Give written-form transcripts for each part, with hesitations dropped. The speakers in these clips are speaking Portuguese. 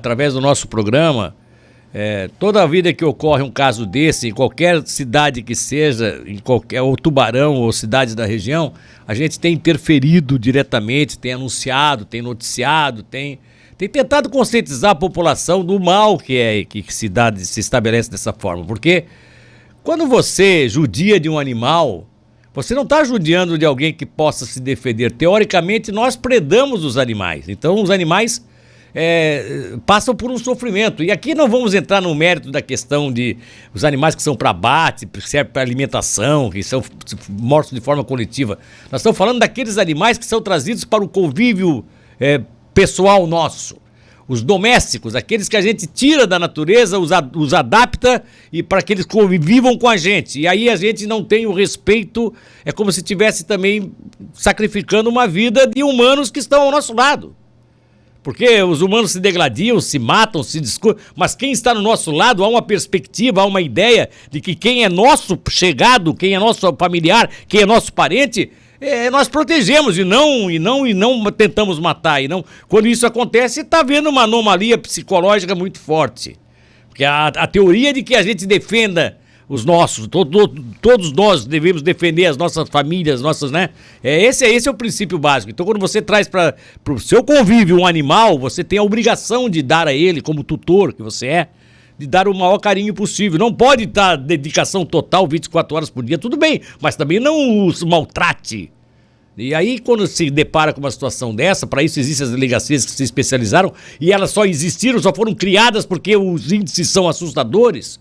através do nosso programa, toda a vida que ocorre um caso desse, em qualquer cidade que seja, ou Tubarão, ou cidades da região, a gente tem interferido diretamente, tem anunciado, tem noticiado, tem tentado conscientizar a população do mal que se estabelece dessa forma. Porque quando você judia de um animal, você não está judiando de alguém que possa se defender. Teoricamente, nós predamos os animais. Então, os animais passam por um sofrimento. E aqui não vamos entrar no mérito da questão de os animais que são para abate, que servem para alimentação, que são mortos de forma coletiva. Nós estamos falando daqueles animais que são trazidos para o convívio pessoal nosso. Os domésticos, aqueles que a gente tira da natureza, os adapta e para que eles convivam com a gente. E aí a gente não tem o respeito, é como se estivesse também sacrificando uma vida de humanos que estão ao nosso lado. Porque os humanos se degladiam, se matam, se discutem, mas quem está no nosso lado há uma perspectiva, há uma ideia de que quem é nosso chegado, quem é nosso familiar, quem é nosso parente, nós protegemos e não tentamos matar. E não, quando isso acontece, está havendo uma anomalia psicológica muito forte. Porque a teoria de que a gente defenda os nossos, todos nós devemos defender as nossas famílias, né? Esse é o princípio básico. Então, quando você traz para o seu convívio um animal, você tem a obrigação de dar a ele, como tutor que você é, de dar o maior carinho possível. Não pode dar dedicação total 24 horas por dia, tudo bem, mas também não os maltrate. E aí, quando se depara com uma situação dessa, para isso existem as delegacias que se especializaram, e elas só existiram, só foram criadas porque os índices são assustadores.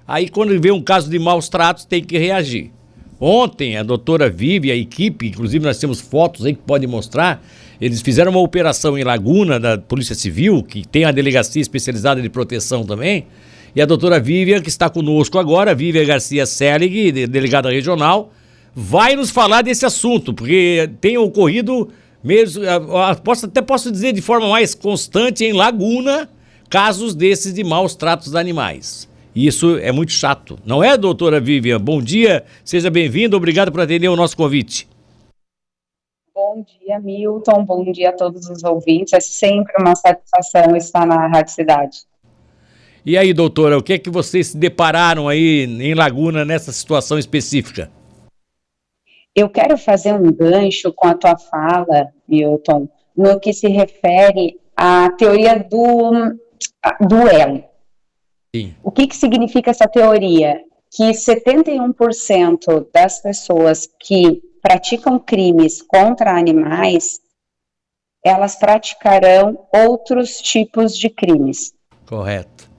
Aí, quando vê um caso de maus tratos, tem que reagir. Ontem, a doutora Vivi e a equipe, inclusive nós temos fotos aí que podem mostrar, eles fizeram uma operação em Laguna, da Polícia Civil, que tem a delegacia especializada de proteção também, e a doutora Vivian, que está conosco agora, Vivian Garcia Selig, delegada regional, vai nos falar desse assunto, porque tem ocorrido mesmo, posso dizer de forma mais constante em Laguna, casos desses de maus tratos de animais. E isso é muito chato, não é, doutora Vivian? Bom dia, seja bem-vindo, obrigado por atender o nosso convite. Bom dia, Milton, bom dia a todos os ouvintes, é sempre uma satisfação estar na Rádio Cidade. E aí, doutora, o que é que vocês se depararam aí em Laguna nessa situação específica? Eu quero fazer um gancho com a tua fala, Milton, no que se refere à teoria do elo. Sim. O que significa essa teoria? Que 71% das pessoas que praticam crimes contra animais, elas praticarão outros tipos de crimes. Correto.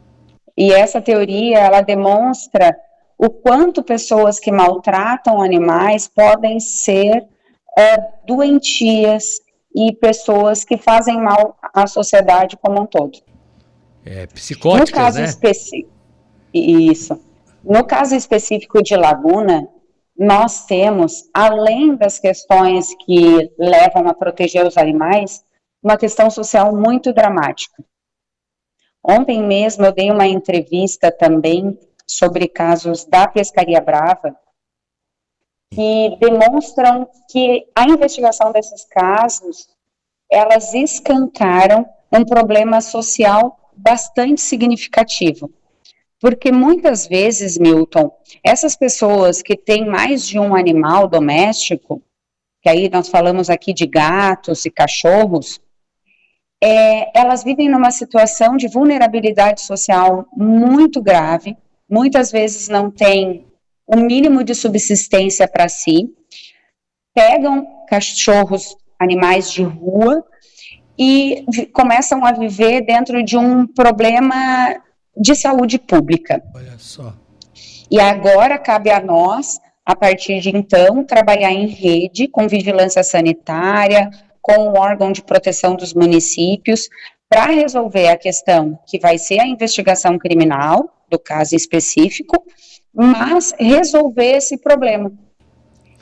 E essa teoria, ela demonstra o quanto pessoas que maltratam animais podem ser doentias e pessoas que fazem mal à sociedade como um todo. Psicóticas, no caso, né? Isso. No caso específico de Laguna, nós temos, além das questões que levam a proteger os animais, uma questão social muito dramática. Ontem mesmo eu dei uma entrevista também sobre casos da Pescaria Brava, que demonstram que a investigação desses casos, elas escancaram um problema social bastante significativo. Porque muitas vezes, Milton, essas pessoas que têm mais de um animal doméstico, que aí nós falamos aqui de gatos e cachorros, elas vivem numa situação de vulnerabilidade social muito grave, muitas vezes não têm o mínimo de subsistência para si, pegam cachorros, animais de rua, e começam a viver dentro de um problema de saúde pública. Olha só. E agora cabe a nós, a partir de então, trabalhar em rede com vigilância sanitária, com o órgão de proteção dos municípios, para resolver a questão que vai ser a investigação criminal, do caso específico, mas resolver esse problema.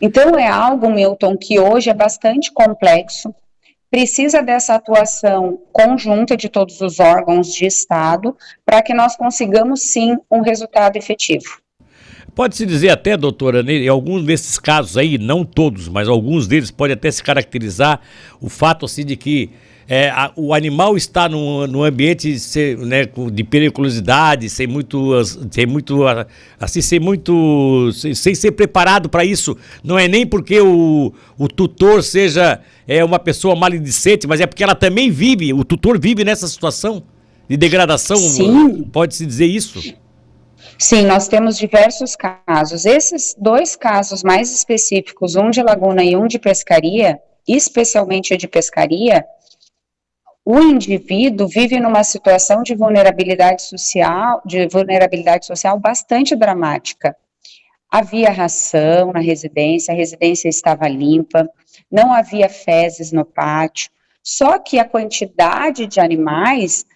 Então é algo, Milton, que hoje é bastante complexo, precisa dessa atuação conjunta de todos os órgãos de Estado para que nós consigamos, sim, um resultado efetivo. Pode-se dizer até, doutora, em alguns desses casos aí, não todos, mas alguns deles, pode até se caracterizar o fato assim de que o animal está num ambiente né, de periculosidade, sem ser preparado para isso. Não é nem porque o tutor seja uma pessoa maledicente, mas é porque ela também vive, o tutor vive nessa situação de degradação. Sim. Pode-se dizer isso? Sim, nós temos diversos casos. Esses 2 casos mais específicos, um de Laguna e um de pescaria, especialmente o de pescaria, o indivíduo vive numa situação de vulnerabilidade social bastante dramática. Havia ração na residência, a residência estava limpa, não havia fezes no pátio, só que a quantidade de animais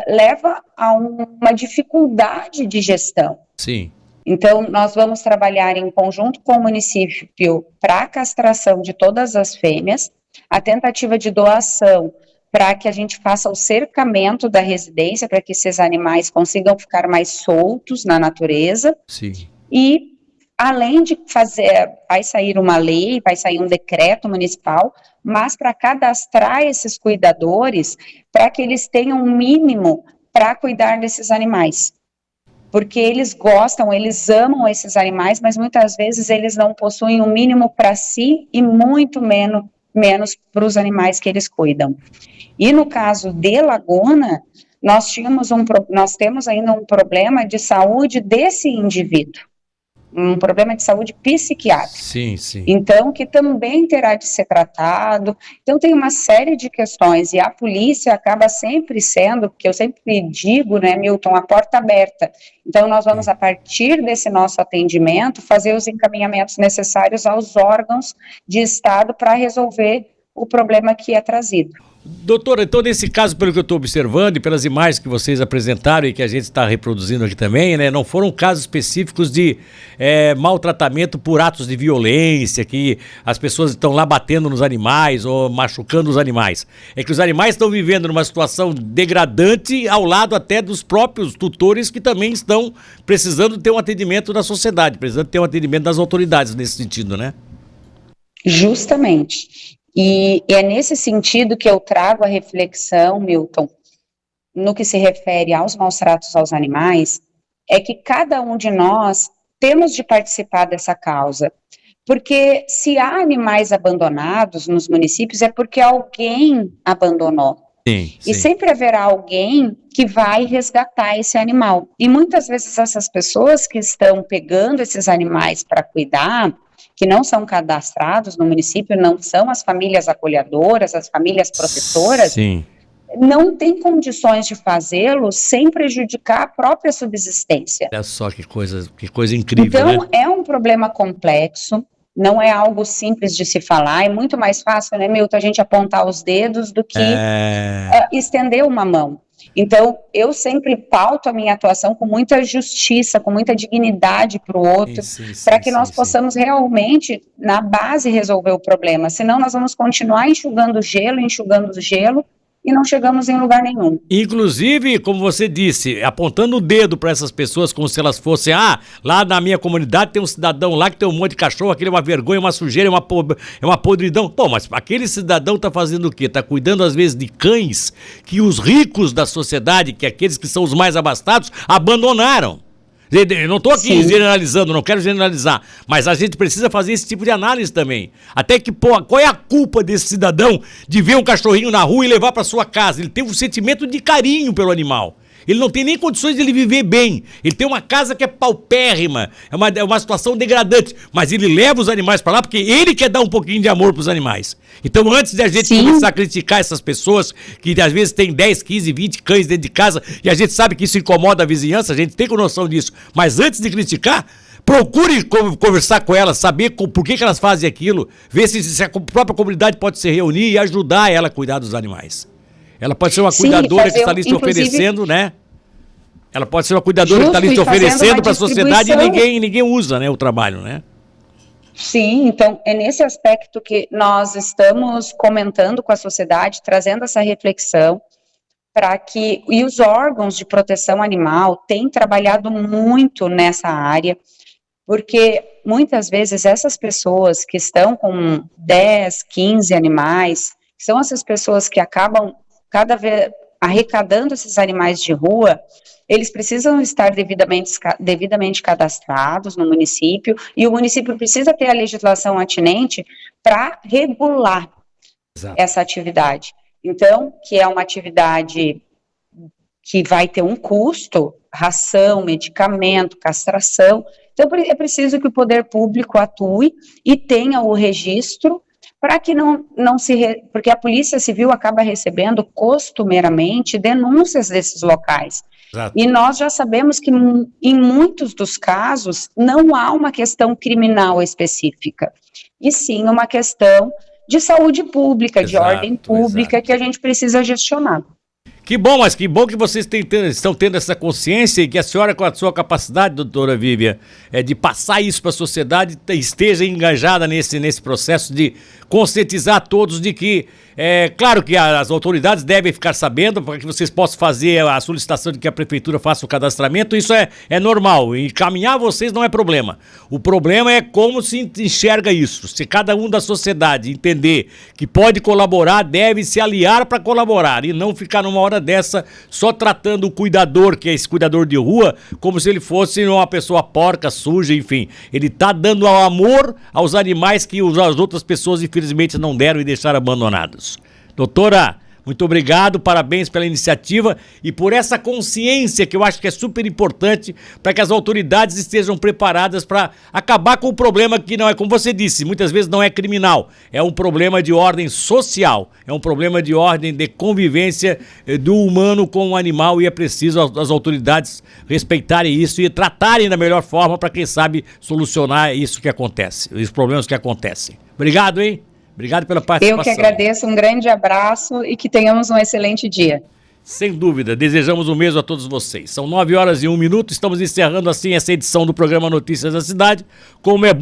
leva a uma dificuldade de gestão. Sim. Então, nós vamos trabalhar em conjunto com o município para a castração de todas as fêmeas, a tentativa de doação para que a gente faça o cercamento da residência, para que esses animais consigam ficar mais soltos na natureza. Sim. E, além de vai sair uma lei, vai sair um decreto municipal, mas para cadastrar esses cuidadores, para que eles tenham um mínimo para cuidar desses animais. Porque eles gostam, eles amam esses animais, mas muitas vezes eles não possuem um mínimo para si e muito menos para os animais que eles cuidam. E no caso de Laguna, nós temos ainda um problema de saúde desse indivíduo, um problema de saúde psiquiátrica. Sim, sim. Então, que também terá de ser tratado. Então, tem uma série de questões, e a polícia acaba sempre sendo, porque eu sempre digo, né, Milton, a porta aberta. Então, nós vamos, a partir desse nosso atendimento, fazer os encaminhamentos necessários aos órgãos de Estado para resolver o problema que é trazido. Doutora, então nesse caso, pelo que eu estou observando e pelas imagens que vocês apresentaram e que a gente está reproduzindo aqui também, né, não foram casos específicos de maltratamento por atos de violência, que as pessoas estão lá batendo nos animais ou machucando os animais. É que os animais estão vivendo numa situação degradante ao lado até dos próprios tutores que também estão precisando ter um atendimento da sociedade, precisando ter um atendimento das autoridades nesse sentido, né? Justamente. E é nesse sentido que eu trago a reflexão, Milton, no que se refere aos maus tratos aos animais, é que cada um de nós temos de participar dessa causa. Porque se há animais abandonados nos municípios, é porque alguém abandonou. Sim, sim. E sempre haverá alguém que vai resgatar esse animal. E muitas vezes essas pessoas que estão pegando esses animais para cuidar, que não são cadastrados no município, não são as famílias acolhedoras, as famílias protetoras, sim, não têm condições de fazê-lo sem prejudicar a própria subsistência. Olha só que coisa incrível, então, né? É um problema complexo, não é algo simples de se falar, é muito mais fácil, né, Milton, a gente apontar os dedos do que estender uma mão. Então, eu sempre pauto a minha atuação com muita justiça, com muita dignidade para o outro, para que nós possamos realmente, na base, resolver o problema. Senão, nós vamos continuar enxugando gelo, e não chegamos em lugar nenhum. Inclusive, como você disse, apontando o dedo para essas pessoas como se elas fossem, lá na minha comunidade tem um cidadão lá que tem um monte de cachorro, aquele é uma vergonha, uma sujeira, é uma podridão. Pô, mas aquele cidadão tá fazendo o quê? Tá cuidando às vezes de cães que os ricos da sociedade, que aqueles que são os mais abastados, abandonaram. Eu não estou aqui generalizando, não quero generalizar, mas a gente precisa fazer esse tipo de análise também. Até que, qual é a culpa desse cidadão de ver um cachorrinho na rua e levar para sua casa? Ele tem um sentimento de carinho pelo animal. Ele não tem nem condições de ele viver bem. Ele tem uma casa que é paupérrima, é uma situação degradante, mas ele leva os animais para lá porque ele quer dar um pouquinho de amor para os animais. Então, antes de a gente começar a criticar essas pessoas que às vezes tem 10, 15, 20 cães dentro de casa, e a gente sabe que isso incomoda a vizinhança, a gente tem noção disso, mas antes de criticar, procure conversar com elas, saber por que elas fazem aquilo, ver se a própria comunidade pode se reunir e ajudar ela a cuidar dos animais. Ela pode ser uma cuidadora que está ali se oferecendo, né? Ela pode ser uma cuidadora que está ali se oferecendo para a sociedade e ninguém usa, né, o trabalho, né? Sim, então é nesse aspecto que nós estamos comentando com a sociedade, trazendo essa reflexão para que, e os órgãos de proteção animal têm trabalhado muito nessa área, porque muitas vezes essas pessoas que estão com 10, 15 animais, são essas pessoas que acabam cada vez arrecadando esses animais de rua, eles precisam estar devidamente cadastrados no município, e o município precisa ter a legislação atinente para regular essa atividade. Então, que é uma atividade que vai ter um custo, ração, medicamento, castração. Então, é preciso que o poder público atue e tenha o registro para que porque a Polícia Civil acaba recebendo costumeiramente denúncias desses locais. Exato. E nós já sabemos que em muitos dos casos não há uma questão criminal específica, e sim uma questão de saúde pública, de ordem pública, que a gente precisa gestionar. Que bom, mas que bom que vocês estão tendo essa consciência e que a senhora, com a sua capacidade, doutora Vivian, de passar isso para a sociedade, esteja engajada nesse processo de conscientizar todos de que, claro que as autoridades devem ficar sabendo para que vocês possam fazer a solicitação de que a prefeitura faça o cadastramento. Isso é normal, e encaminhar vocês não é problema. O problema é como se enxerga isso. Se cada um da sociedade entender que pode colaborar, deve se aliar para colaborar e não ficar numa hora dessa só tratando o cuidador, que é esse cuidador de rua, como se ele fosse uma pessoa porca, suja, enfim. Ele está dando amor aos animais que as outras pessoas infelizmente não deram e deixaram abandonados. Doutora, muito obrigado, parabéns pela iniciativa e por essa consciência que eu acho que é super importante para que as autoridades estejam preparadas para acabar com o problema que não é, como você disse, muitas vezes não é criminal, é um problema de ordem social, é um problema de ordem de convivência do humano com o animal, e é preciso as autoridades respeitarem isso e tratarem da melhor forma para, quem sabe, solucionar isso que acontece, os problemas que acontecem. Obrigado, hein? Obrigado pela participação. Eu que agradeço, um grande abraço e que tenhamos um excelente dia. Sem dúvida, desejamos o mesmo a todos vocês. São 9h01, estamos encerrando assim essa edição do programa Notícias da Cidade. Como é